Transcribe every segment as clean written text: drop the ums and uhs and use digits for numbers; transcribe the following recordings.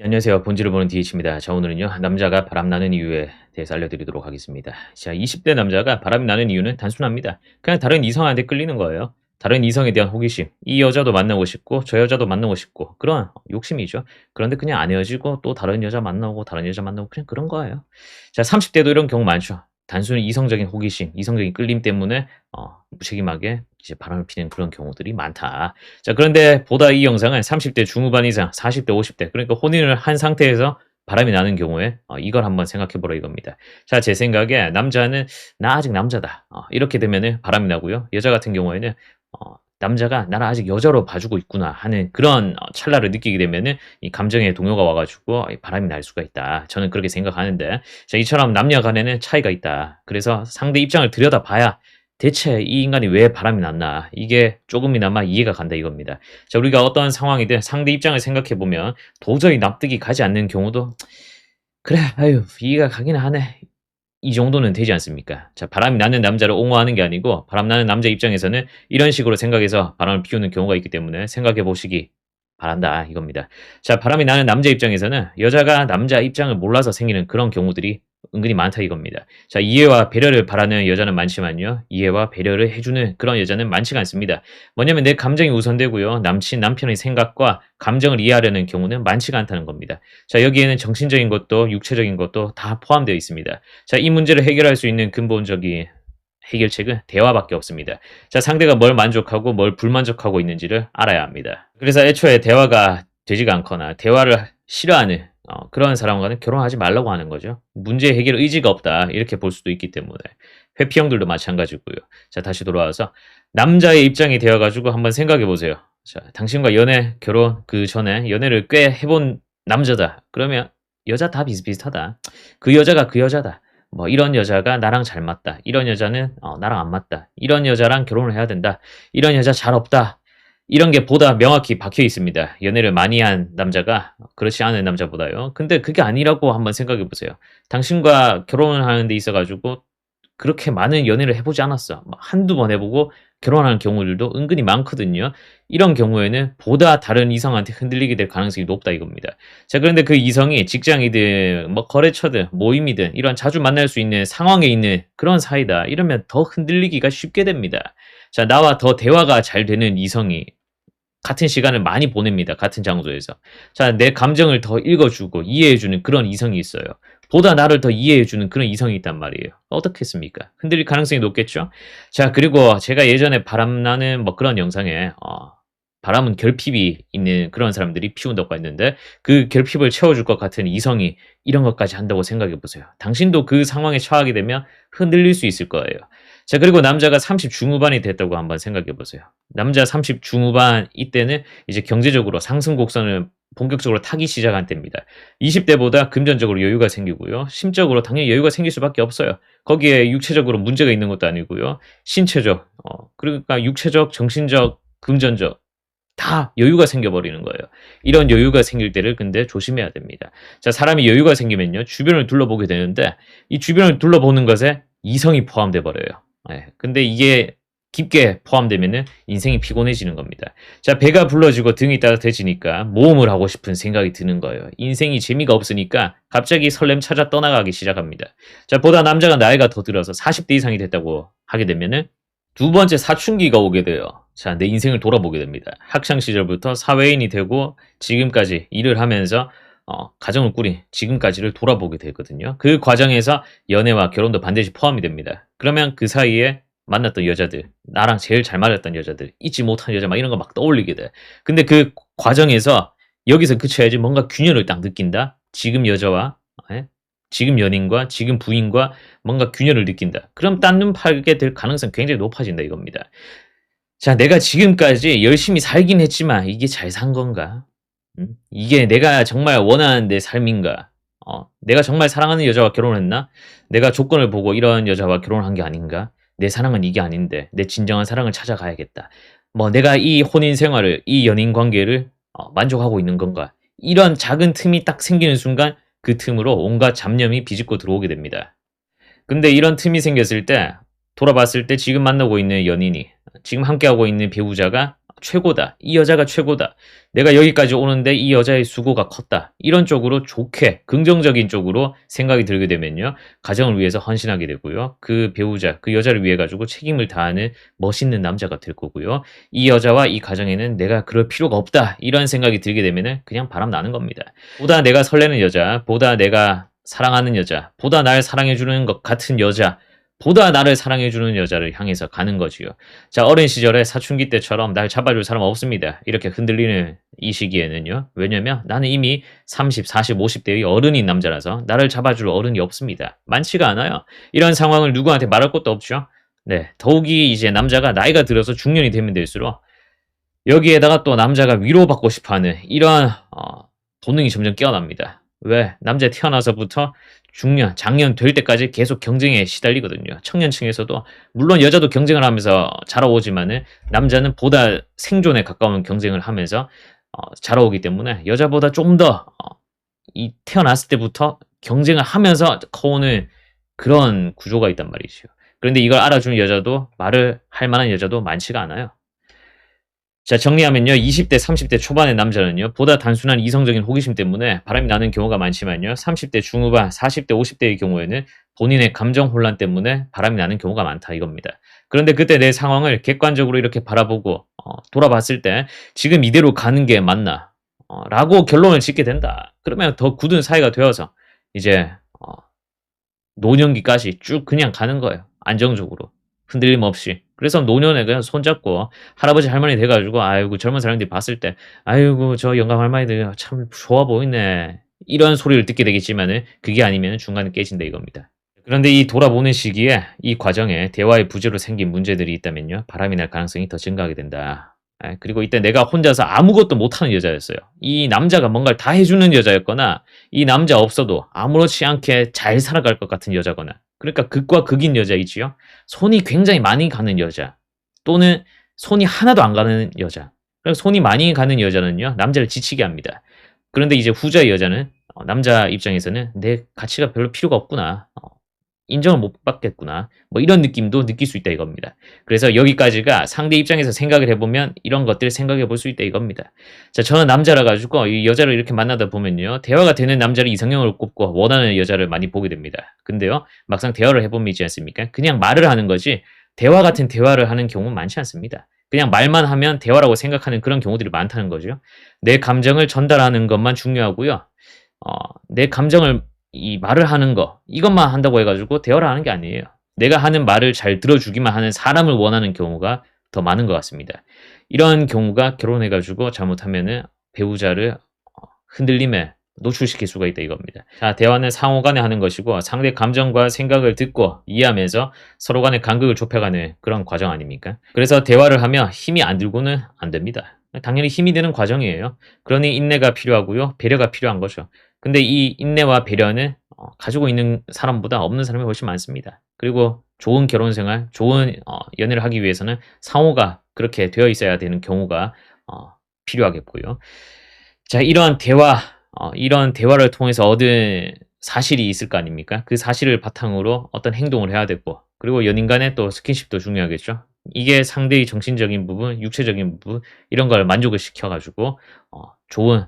안녕하세요. 본질을 보는 DH입니다. 자, 오늘은요, 남자가 바람나는 이유에 대해서 알려드리도록 하겠습니다. 자, 20대 남자가 바람이 나는 이유는 단순합니다. 그냥 다른 이성한테 끌리는 거예요. 다른 이성에 대한 호기심. 이 여자도 만나고 싶고, 저 여자도 만나고 싶고, 그런 욕심이죠. 그런데 그냥 안 헤어지고, 또 다른 여자 만나고, 다른 여자 만나고, 그냥 그런 거예요. 자, 30대도 이런 경우 많죠. 단순히 이성적인 호기심, 이성적인 끌림 때문에, 무책임하게 이제 바람을 피는 그런 경우들이 많다. 자, 그런데 보다 이 영상은 30대 중후반 이상, 40대, 50대, 그러니까 혼인을 한 상태에서 바람이 나는 경우에 이걸 한번 생각해 보라 이겁니다. 자, 제 생각에 남자는 '나 아직 남자다.' 이렇게 되면은 바람이 나고요. 여자 같은 경우에는 남자가 '나를 아직 여자로 봐주고 있구나.' 하는 그런 찰나를 느끼게 되면은 이 감정의 동요가 와 가지고 이 바람이 날 수가 있다. 저는 그렇게 생각하는데, 자, 이처럼 남녀 간에는 차이가 있다. 그래서 상대 입장을 들여다봐야 대체 이 인간이 왜 바람이 났나, 이게 조금이나마 이해가 간다 이겁니다. 자, 우리가 어떤 상황이든 상대 입장을 생각해 보면 도저히 납득이 가지 않는 경우도 '그래, 아유 이해가 가긴 하네.' 이 정도는 되지 않습니까? 자, 바람이 나는 남자를 옹호하는 게 아니고 바람 나는 남자 입장에서는 이런 식으로 생각해서 바람을 피우는 경우가 있기 때문에 생각해 보시기 바란다 이겁니다. 자, 바람이 나는 남자 입장에서는 여자가 남자 입장을 몰라서 생기는 그런 경우들이 은근히 많다 이겁니다. 자, 이해와 배려를 바라는 여자는 많지만요, 이해와 배려를 해주는 그런 여자는 많지가 않습니다. 뭐냐면 내 감정이 우선되고요, 남편의 생각과 감정을 이해하려는 경우는 많지가 않다는 겁니다. 자, 여기에는 정신적인 것도 육체적인 것도 다 포함되어 있습니다. 자, 이 문제를 해결할 수 있는 근본적인 해결책은 대화밖에 없습니다. 자, 상대가 뭘 만족하고 뭘 불만족하고 있는지를 알아야 합니다. 그래서 애초에 대화가 되지가 않거나 대화를 싫어하는 그런 사람과는 결혼하지 말라고 하는 거죠. 문제 해결 의지가 없다, 이렇게 볼 수도 있기 때문에. 회피형들도 마찬가지고요. 자, 다시 돌아와서 남자의 입장이 되어 가지고 한번 생각해 보세요. 자, 당신과 연애, 결혼 그 전에 연애를 꽤 해본 남자다. 그러면 여자 다 비슷비슷하다. 그 여자가 그 여자다. 뭐 이런 여자가 나랑 잘 맞다. 이런 여자는 나랑 안 맞다. 이런 여자랑 결혼을 해야 된다. 이런 여자 잘 없다. 이런 게 보다 명확히 박혀 있습니다. 연애를 많이 한 남자가 그렇지 않은 남자보다요. 근데 그게 아니라고 한번 생각해 보세요. 당신과 결혼을 하는 데 있어 가지고 그렇게 많은 연애를 해 보지 않았어. 막 한두 번 해 보고 결혼하는 경우들도 은근히 많거든요. 이런 경우에는 보다 다른 이성한테 흔들리게 될 가능성이 높다 이겁니다. 자, 그런데 그 이성이 직장이든 뭐 거래처든 모임이든 이런 자주 만날 수 있는 상황에 있는 그런 사이다, 이러면 더 흔들리기가 쉽게 됩니다. 자, 나와 더 대화가 잘 되는 이성이 같은 시간을 많이 보냅니다, 같은 장소에서. 자, 내 감정을 더 읽어 주고 이해해 주는 그런 이성이 있어요. 보다 나를 더 이해해 주는 그런 이성이 있단 말이에요. 어떻겠습니까? 흔들릴 가능성이 높겠죠? 자, 그리고 제가 예전에 바람 나는 뭐 그런 영상에 바람은 결핍이 있는 그런 사람들이 피운다고 했는데, 그 결핍을 채워 줄 것 같은 이성이 이런 것까지 한다고 생각해 보세요. 당신도 그 상황에 처하게 되면 흔들릴 수 있을 거예요. 자, 그리고 남자가 30 중후반이 됐다고 한번 생각해 보세요. 남자 30 중후반 이때는 이제 경제적으로 상승 곡선을 본격적으로 타기 시작한 때입니다. 20 대보다 금전적으로 여유가 생기고요, 심적으로 당연히 여유가 생길 수밖에 없어요. 거기에 육체적으로 문제가 있는 것도 아니고요. 신체적, 그러니까 육체적, 정신적, 금전적 다 여유가 생겨 버리는 거예요. 이런 여유가 생길 때를 근데 조심해야 됩니다. 자, 사람이 여유가 생기면요, 주변을 둘러보게 되는데 이 주변을 둘러보는 것에 이성이 포함돼 버려요. 예. 근데 이게 깊게 포함되면은 인생이 피곤해지는 겁니다. 자, 배가 불러지고 등이 따뜻해지니까 모험을 하고 싶은 생각이 드는 거예요. 인생이 재미가 없으니까 갑자기 설렘 찾아 떠나가기 시작합니다. 자, 보다 남자가 나이가 더 들어서 40대 이상이 됐다고 하게 되면은 두 번째 사춘기가 오게 돼요. 자, 내 인생을 돌아보게 됩니다. 학창 시절부터 사회인이 되고 지금까지 일을 하면서 가정을 꾸린 지금까지를 돌아보게 되거든요. 그 과정에서 연애와 결혼도 반드시 포함이 됩니다. 그러면 그 사이에 만났던 여자들, 나랑 제일 잘 맞았던 여자들, 잊지 못한 여자 막 이런 거 막 떠올리게 돼. 근데 그 과정에서 여기서 그쳐야지 뭔가 균열을 딱 느낀다. 지금 여자와 예? 지금 연인과 지금 부인과 뭔가 균열을 느낀다. 그럼 딴 눈 팔게 될 가능성이 굉장히 높아진다 이겁니다. 자, 내가 지금까지 열심히 살긴 했지만 이게 잘 산 건가? 이게 내가 정말 원하는 내 삶인가? 내가 정말 사랑하는 여자와 결혼했나? 내가 조건을 보고 이런 여자와 결혼한 게 아닌가? 내 사랑은 이게 아닌데 내 진정한 사랑을 찾아가야겠다. 뭐 내가 이 혼인 생활을, 이 연인 관계를 만족하고 있는 건가? 이런 작은 틈이 딱 생기는 순간 그 틈으로 온갖 잡념이 비집고 들어오게 됩니다. 근데 이런 틈이 생겼을 때 돌아봤을 때 지금 만나고 있는 연인이, 지금 함께하고 있는 배우자가 최고다. 이 여자가 최고다. 내가 여기까지 오는데 이 여자의 수고가 컸다. 이런 쪽으로 좋게 긍정적인 쪽으로 생각이 들게 되면요. 가정을 위해서 헌신하게 되고요. 그 배우자, 그 여자를 위해 가지고 책임을 다하는 멋있는 남자가 될 거고요. 이 여자와 이 가정에는 내가 그럴 필요가 없다. 이런 생각이 들게 되면은 그냥 바람 나는 겁니다. 보다 내가 설레는 여자, 보다 내가 사랑하는 여자, 보다 날 사랑해주는 것 같은 여자, 보다 나를 사랑해주는 여자를 향해서 가는 거지요. 자, 어린 시절에 사춘기 때처럼 날 잡아줄 사람 없습니다. 이렇게 흔들리는 이 시기에는요. 왜냐면 나는 이미 30, 40, 50대의 어른인 남자라서 나를 잡아줄 어른이 없습니다. 많지가 않아요. 이런 상황을 누구한테 말할 것도 없죠. 네, 더욱이 이제 남자가 나이가 들어서 중년이 되면 될수록 여기에다가 또 남자가 위로받고 싶어하는 이런 본능이 점점 깨어납니다. 왜? 남자 태어나서부터 중년, 장년 될 때까지 계속 경쟁에 시달리거든요. 청년층에서도 물론 여자도 경쟁을 하면서 자라오지만은 남자는 보다 생존에 가까운 경쟁을 하면서 자라오기 때문에 여자보다 좀 더 이 태어났을 때부터 경쟁을 하면서 커오는 그런 구조가 있단 말이죠. 그런데 이걸 알아주는 여자도 말을 할 만한 여자도 많지가 않아요. 자, 정리하면요. 20대, 30대 초반의 남자는요. 보다 단순한 이성적인 호기심 때문에 바람이 나는 경우가 많지만요. 30대 중후반, 40대, 50대의 경우에는 본인의 감정 혼란 때문에 바람이 나는 경우가 많다 이겁니다. 그런데 그때 내 상황을 객관적으로 이렇게 바라보고 돌아봤을 때 지금 이대로 가는 게 맞나? 라고 결론을 짓게 된다. 그러면 더 굳은 사이가 되어서 이제 노년기까지 쭉 그냥 가는 거예요. 안정적으로. 흔들림 없이. 그래서 노년에 그냥 손잡고 할아버지 할머니 돼 가지고 아이고 젊은 사람들이 봤을 때 "아이고 저 영감 할머니들 참 좋아 보이네." 이런 소리를 듣게 되겠지만은 그게 아니면은 중간에 깨진다 이겁니다. 그런데 이 돌아보는 시기에 이 과정에 대화의 부재로 생긴 문제들이 있다면요. 바람이 날 가능성이 더 증가하게 된다. 그리고 이때 내가 혼자서 아무것도 못하는 여자였어요. 이 남자가 뭔가를 다 해주는 여자였거나 이 남자 없어도 아무렇지 않게 잘 살아갈 것 같은 여자거나 그러니까 극과 극인 여자이지요. 손이 굉장히 많이 가는 여자 또는 손이 하나도 안 가는 여자. 그래서 손이 많이 가는 여자는요. 남자를 지치게 합니다. 그런데 이제 후자의 여자는 남자 입장에서는 '내 가치가 별로 필요가 없구나. 인정을 못 받겠구나.' 뭐 이런 느낌도 느낄 수 있다 이겁니다. 그래서 여기까지가 상대 입장에서 생각을 해 보면 이런 것들을 생각해 볼 수 있다 이겁니다. 자, 저는 남자라 가지고 이 여자를 이렇게 만나다 보면요. 대화가 되는 남자를 이상형으로 꼽고 원하는 여자를 많이 보게 됩니다. 근데요. 막상 대화를 해 보면 있지 않습니까? 그냥 말을 하는 거지 대화 같은 대화를 하는 경우는 많지 않습니다. 그냥 말만 하면 대화라고 생각하는 그런 경우들이 많다는 거죠. 내 감정을 전달하는 것만 중요하고요. 내 감정을 이 말을 하는 거 이것만 한다고 해 가지고 대화를 하는 게 아니에요. 내가 하는 말을 잘 들어주기만 하는 사람을 원하는 경우가 더 많은 것 같습니다. 이런 경우가 결혼해 가지고 잘못하면은 배우자를 흔들림에 노출시킬 수가 있다 이겁니다. 자, 대화는 상호 간에 하는 것이고 상대 감정과 생각을 듣고 이해하면서 서로 간의 간극을 좁혀가는 그런 과정 아닙니까? 그래서 대화를 하며 힘이 안 들고는 안 됩니다. 당연히 힘이 드는 과정이에요. 그러니 인내가 필요하고요. 배려가 필요한 거죠. 근데 이 인내와 배려는 가지고 있는 사람보다 없는 사람이 훨씬 많습니다. 그리고 좋은 결혼 생활, 좋은 연애를 하기 위해서는 상호가 그렇게 되어 있어야 되는 경우가 필요하겠고요. 자, 이런 대화를 통해서 얻은 사실이 있을 거 아닙니까? 그 사실을 바탕으로 어떤 행동을 해야 되고 그리고 연인 간의 또 스킨십도 중요하겠죠. 이게 상대의 정신적인 부분, 육체적인 부분 이런 걸 만족을 시켜 가지고 좋은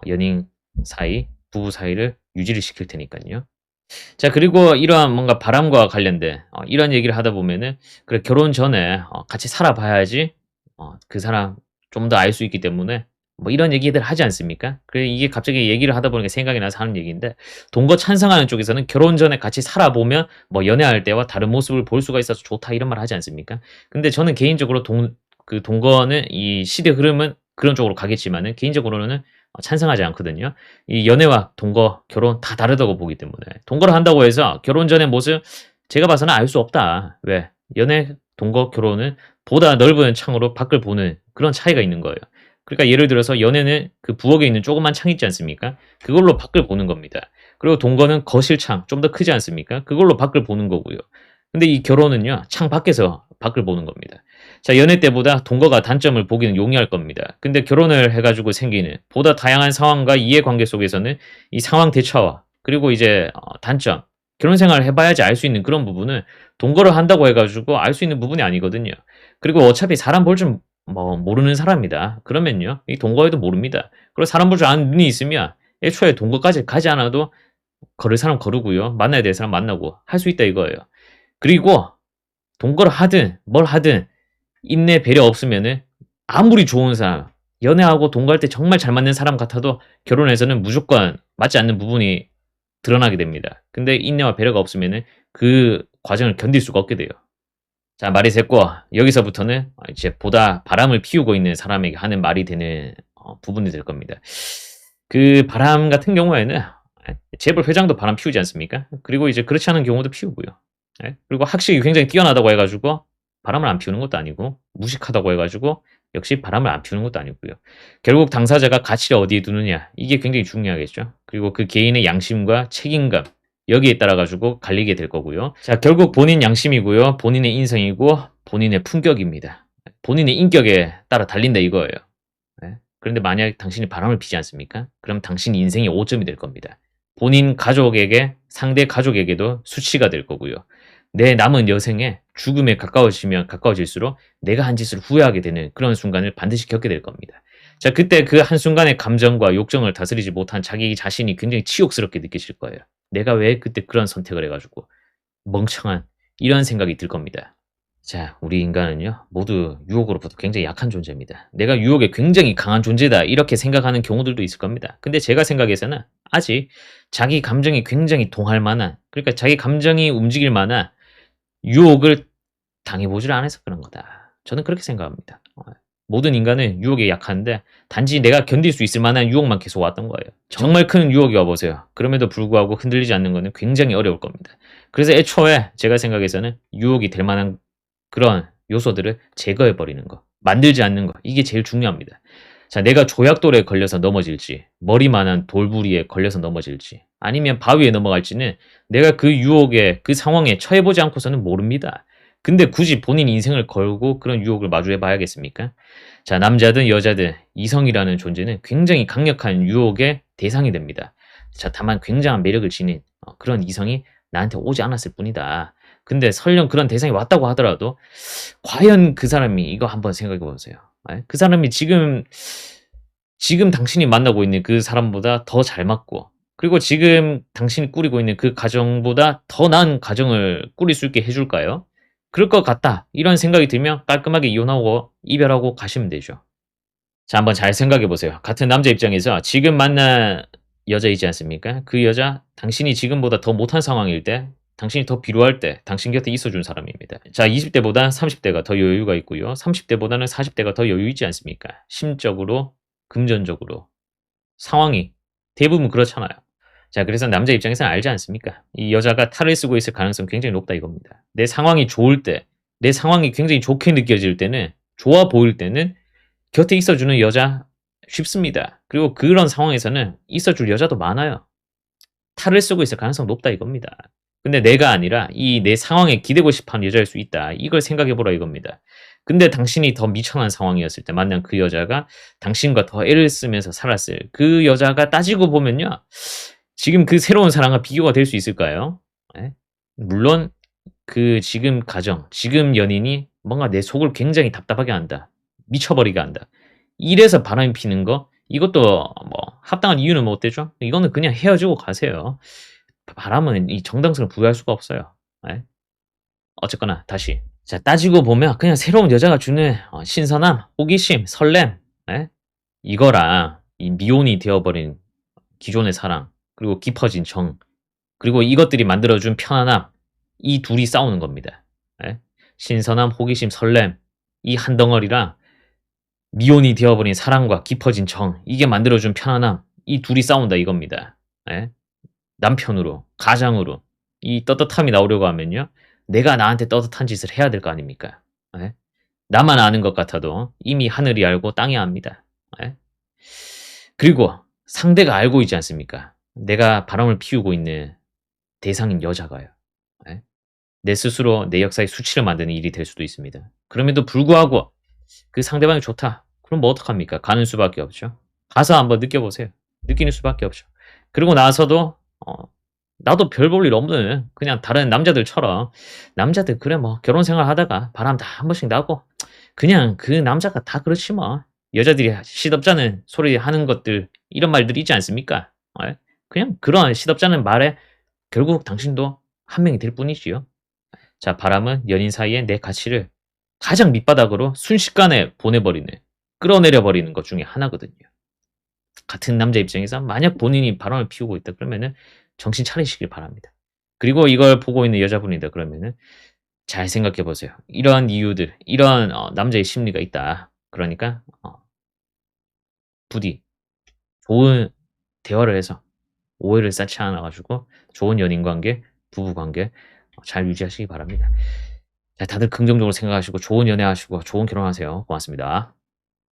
연인 사이, 부부 사이를 유지를 시킬 테니까요. 자, 그리고 이러한 뭔가 바람과 관련된 이런 얘기를 하다 보면은 그래 결혼 전에 같이 살아 봐야지 그 사람 좀 더 알 수 있기 때문에 뭐 이런 얘기들 하지 않습니까? 그래 이게 갑자기 얘기를 하다 보니까 생각이 나서 하는 얘기인데 동거 찬성하는 쪽에서는 결혼 전에 같이 살아보면 뭐 연애할 때와 다른 모습을 볼 수가 있어서 좋다 이런 말 하지 않습니까? 근데 저는 개인적으로 동거는 이 시대 흐름은 그런 쪽으로 가겠지만은 개인적으로는 찬성하지 않거든요. 이 연애와 동거, 결혼 다 다르다고 보기 때문에 동거를 한다고 해서 결혼 전의 모습 제가 봐서는 알 수 없다. 왜? 연애, 동거, 결혼은 보다 넓은 창으로 밖을 보는 그런 차이가 있는 거예요. 그러니까 예를 들어서 연애는 그 부엌에 있는 조그만 창 있지 않습니까? 그걸로 밖을 보는 겁니다. 그리고 동거는 거실 창 좀 더 크지 않습니까? 그걸로 밖을 보는 거고요. 근데 이 결혼은요. 창 밖에서 밖을 보는 겁니다. 자, 연애 때보다 동거가 단점을 보기는 용이할 겁니다. 근데 결혼을 해 가지고 생기는 보다 다양한 상황과 이해관계 속에서는 이 상황 대처와 그리고 이제 단점, 결혼 생활을 해 봐야지 알 수 있는 그런 부분은 동거를 한다고 해 가지고 알 수 있는 부분이 아니거든요. 그리고 어차피 사람 볼 줄 뭐 모르는 사람이다. 그러면요. 이 동거에도 모릅니다. 그리고 사람 볼 줄 아는 눈이 있으면 애초에 동거까지 가지 않아도 걸을 사람 거르고요. 만나야 될 사람 만나고 할 수 있다 이거예요. 그리고 동거를 하든 뭘 하든 인내 배려 없으면은 아무리 좋은 사람, 연애하고 동거할 때 정말 잘 맞는 사람 같아도 결혼해서는 무조건 맞지 않는 부분이 드러나게 됩니다. 근데 인내와 배려가 없으면은 그 과정을 견딜 수가 없게 돼요. 자, 말이 됐고 여기서부터는 이제 보다 바람을 피우고 있는 사람에게 하는 말이 되는 부분이 될 겁니다. 그 바람 같은 경우에는 재벌 회장도 바람 피우지 않습니까? 그리고 이제 그렇지 않은 경우도 피우고요. 예? 그리고 학식이 굉장히 뛰어나다고 해가지고 바람을 안 피우는 것도 아니고 무식하다고 해가지고 역시 바람을 안 피우는 것도 아니고요. 결국 당사자가 가치를 어디에 두느냐 이게 굉장히 중요하겠죠. 그리고 그 개인의 양심과 책임감 여기에 따라 가지고 갈리게 될 거고요. 자, 결국 본인 양심이고요. 본인의 인성이고 본인의 품격입니다. 본인의 인격에 따라 달린다 이거예요. 예? 그런데 만약 당신이 바람을 피지 않습니까? 그럼 당신 인생이 5점이 될 겁니다. 본인 가족에게 상대 가족에게도 수치가 될 거고요. 내 남은 여생에 죽음에 가까워지면 가까워질수록 내가 한 짓을 후회하게 되는 그런 순간을 반드시 겪게 될 겁니다. 자, 그때 그 한순간의 감정과 욕정을 다스리지 못한 자기 자신이 굉장히 치욕스럽게 느끼실 거예요. 내가 왜 그때 그런 선택을 해가지고 멍청한 이런 생각이 들 겁니다. 자, 우리 인간은요, 모두 유혹으로부터 굉장히 약한 존재입니다. 내가 유혹에 굉장히 강한 존재다, 이렇게 생각하는 경우들도 있을 겁니다. 근데 제가 생각해서는 아직 자기 감정이 굉장히 동할 만한, 그러니까 자기 감정이 움직일 만한 유혹을 당해보질 않아서 그런 거다. 저는 그렇게 생각합니다. 모든 인간은 유혹에 약한데 단지 내가 견딜 수 있을 만한 유혹만 계속 왔던 거예요. 정말 큰 유혹이 와보세요. 그럼에도 불구하고 흔들리지 않는 것은 굉장히 어려울 겁니다. 그래서 애초에 제가 생각해서는 유혹이 될 만한 그런 요소들을 제거해 버리는 거, 만들지 않는 거, 이게 제일 중요합니다. 자, 내가 조약돌에 걸려서 넘어질지, 머리만한 돌부리에 걸려서 넘어질지, 아니면 바위에 넘어갈지는 내가 그 유혹에, 그 상황에 처해보지 않고서는 모릅니다. 근데 굳이 본인 인생을 걸고 그런 유혹을 마주해 봐야겠습니까? 자, 남자든 여자든 이성이라는 존재는 굉장히 강력한 유혹의 대상이 됩니다. 자, 다만 굉장한 매력을 지닌 그런 이성이 나한테 오지 않았을 뿐이다. 근데 설령 그런 대상이 왔다고 하더라도 과연 그 사람이 이거 한번 생각해 보세요. 그 사람이 지금 당신이 만나고 있는 그 사람보다 더 잘 맞고, 그리고 지금 당신이 꾸리고 있는 그 가정보다 더 나은 가정을 꾸릴 수 있게 해줄까요? 그럴 것 같다. 이런 생각이 들면 깔끔하게 이혼하고 이별하고 가시면 되죠. 자, 한번 잘 생각해 보세요. 같은 남자 입장에서 지금 만난 여자 있지 않습니까? 그 여자, 당신이 지금보다 더 못한 상황일 때, 당신이 더 필요할 때 당신 곁에 있어준 사람입니다. 자, 20대보다 30대가 더 여유가 있고요. 30대보다는 40대가 더 여유 있지 않습니까? 심적으로, 금전적으로. 상황이 대부분 그렇잖아요. 자, 그래서 남자 입장에서는 알지 않습니까? 이 여자가 탈을 쓰고 있을 가능성이 굉장히 높다 이겁니다. 내 상황이 좋을 때, 내 상황이 굉장히 좋게 느껴질 때는, 좋아 보일 때는 곁에 있어주는 여자 쉽습니다. 그리고 그런 상황에서는 있어줄 여자도 많아요. 탈을 쓰고 있을 가능성 높다 이겁니다. 근데 내가 아니라 이 내 상황에 기대고 싶어하는 여자일 수 있다. 이걸 생각해보라 이겁니다. 근데 당신이 더 미천한 상황이었을 때 만난 그 여자가 당신과 더 애를 쓰면서 살았을 그 여자가 따지고 보면요. 지금 그 새로운 사랑과 비교가 될 수 있을까요? 예? 물론 그 지금 가정, 지금 연인이 뭔가 내 속을 굉장히 답답하게 한다. 미쳐버리게 한다. 이래서 바람이 피는 거, 이것도 뭐 합당한 이유는 못 되죠? 이거는 그냥 헤어지고 가세요. 바람은 이 정당성을 부여할 수가 없어요. 예? 어쨌거나 다시. 자, 따지고 보면 그냥 새로운 여자가 주는 신선함, 호기심, 설렘, 예? 이거랑 이 미혼이 되어버린 기존의 사랑, 그리고 깊어진 정, 그리고 이것들이 만들어준 편안함, 이 둘이 싸우는 겁니다. 예? 신선함, 호기심, 설렘, 이 한 덩어리랑 미혼이 되어버린 사랑과 깊어진 정, 이게 만들어준 편안함, 이 둘이 싸운다 이겁니다. 예? 남편으로, 가장으로 이 떳떳함이 나오려고 하면요. 내가 나한테 떳떳한 짓을 해야 될 거 아닙니까? 예? 나만 아는 것 같아도 이미 하늘이 알고 땅이 압니다. 예? 그리고 상대가 알고 있지 않습니까? 내가 바람을 피우고 있는 대상인 여자가요. 예? 내 스스로 내 역사의 수치를 만드는 일이 될 수도 있습니다. 그럼에도 불구하고 그 상대방이 좋다. 그럼 뭐 어떡합니까? 가는 수밖에 없죠. 가서 한번 느껴보세요. 느끼는 수밖에 없죠. 그리고 나서도 나도 별 볼 일 없는 그냥 다른 남자들처럼 남자들 그래 뭐 결혼 생활 하다가 바람 다 한 번씩 나고 그냥 그 남자가 다 그렇지 뭐. 여자들이 시덥잖은 소리 하는 것들 이런 말들이 있지 않습니까? 예? 그냥 그런 시덥잖은 말에 결국 당신도 한 명이 될 뿐이지요. 자, 바람은 연인 사이에 내 가치를 가장 밑바닥으로 순식간에 보내버리는, 끌어내려 버리는 것 중에 하나거든요. 같은 남자 입장에서 만약 본인이 바람을 피우고 있다 그러면은 정신 차리시길 바랍니다. 그리고 이걸 보고 있는 여자분이다 그러면은 잘 생각해 보세요. 이러한 이유들, 이런 남자의 심리가 있다. 그러니까 부디 좋은 대화를 해서 오해를 쌓지 않아 가지고 좋은 연인 관계, 부부 관계 잘 유지하시기 바랍니다. 자, 다들 긍정적으로 생각하시고 좋은 연애하시고 좋은 결혼하세요. 고맙습니다.